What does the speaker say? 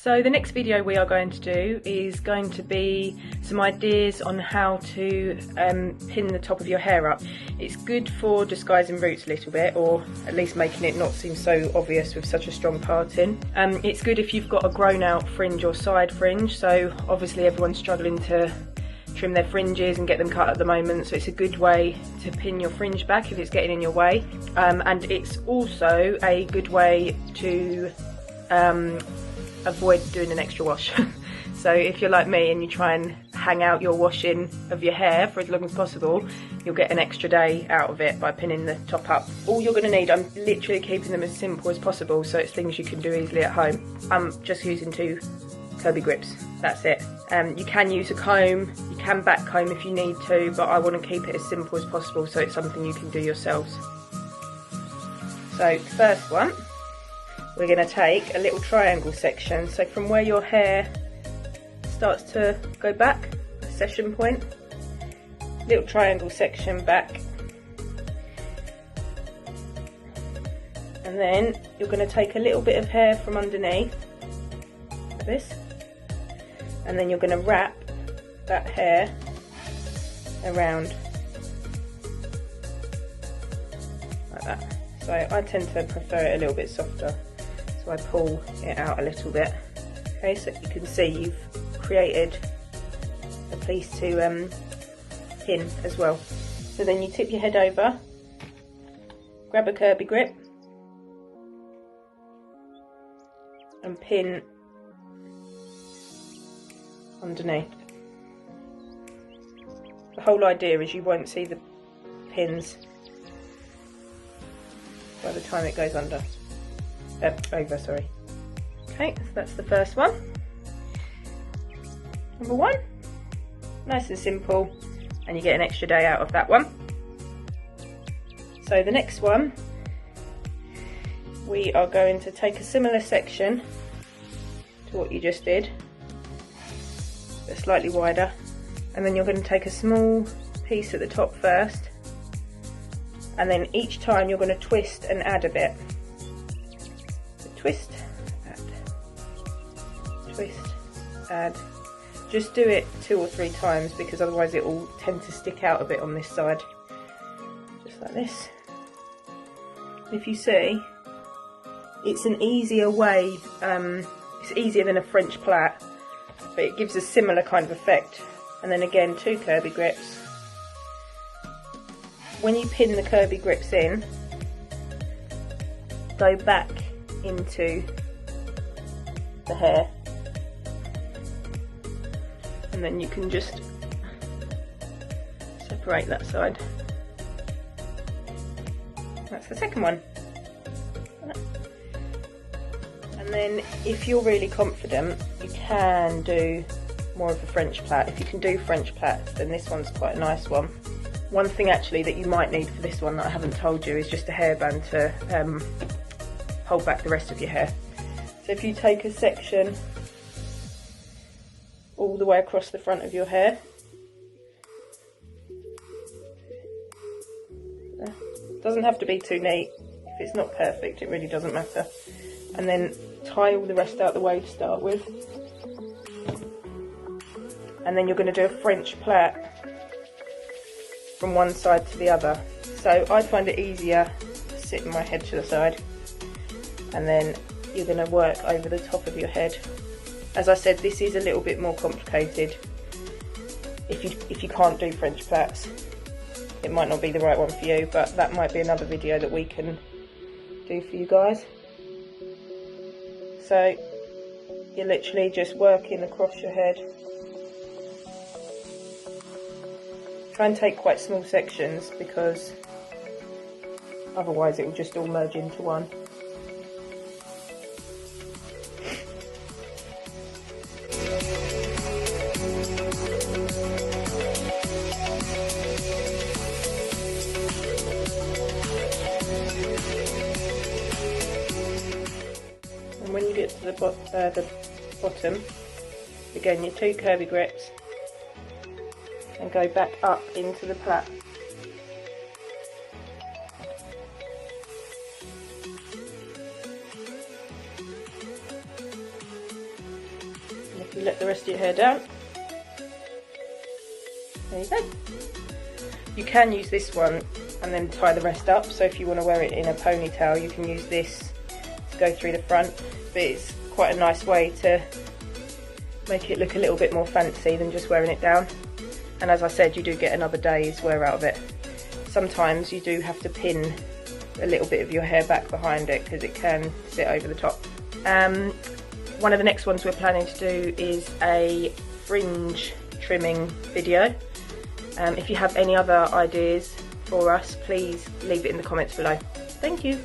So the next video we are going to do is going to be some ideas on how to pin the top of your hair up. It's good for disguising roots a little bit, or at least making it not seem so obvious with such a strong parting. It's good if you've got a grown out fringe or side fringe, so obviously everyone's struggling to trim their fringes and get them cut at the moment, so it's a good way to pin your fringe back if it's getting in your way. And it's also a good way to avoid doing an extra wash. So if you're like me and you try and hang out your washing of your hair for as long as possible, you'll get an extra day out of it by pinning the top up. All you're going to need, I'm literally keeping them as simple as possible, so it's things you can do easily at home. I'm just using 2 Kirby grips, that's it. You can use a comb, you can back comb if you need to, but I want to keep it as simple as possible so it's something you can do yourselves. So first one, we're going to take a little triangle section, so from where your hair starts to go back, a session point, little triangle section back, and then you're going to take a little bit of hair from underneath, like this, and then you're going to wrap that hair around like that. So I tend to prefer it a little bit softer, so I pull it out a little bit. Okay, so you can see you've created a piece to pin as well. So then you tip your head over, grab a Kirby grip and pin underneath. The whole idea is you won't see the pins by the time it goes over, sorry. Okay, so that's the first one. Number 1, nice and simple, and you get an extra day out of that one. So the next one, we are going to take a similar section to what you just did, but slightly wider, and then you're going to take a small piece at the top first, and then each time you're going to twist and add a bit. So twist, add, twist, add. Just do it 2 or 3 times because otherwise it will tend to stick out a bit on this side, just like this. If you see, it's an easier way, it's easier than a French plait, but it gives a similar kind of effect. And then again, 2 Kirby grips. When you pin the Kirby grips in, go back into the hair, and then you can just separate that side. That's the second one. And then if you're really confident, you can do more of a French plait. If you can do French plaits, then this one's quite a nice one. One thing actually that you might need for this one that I haven't told you is just a hairband to hold back the rest of your hair. So if you take a section all the way across the front of your hair, doesn't have to be too neat. If it's not perfect, it really doesn't matter. And then tie all the rest out the way to start with. And then you're going to do a French plait from one side to the other. So I find it easier to sit my head to the side, and then you're going to work over the top of your head. As I said, this is a little bit more complicated. If you can't do French plaits, it might not be the right one for you, but that might be another video that we can do for you guys. So you're literally just working across your head. Try and take quite small sections because otherwise it will just all merge into one. And when you get to the bottom, again your 2 Kirby grips and go back up into the plait. let the rest of your hair down. There you go. You can use this one and then tie the rest up, so if you want to wear it in a ponytail you can use this to go through the front, but it's quite a nice way to make it look a little bit more fancy than just wearing it down. And as I said, you do get another day's wear out of it. Sometimes you do have to pin a little bit of your hair back behind it because it can sit over the top. One of the next ones we're planning to do is a fringe trimming video. If you have any other ideas for us, please leave it in the comments below. Thank you.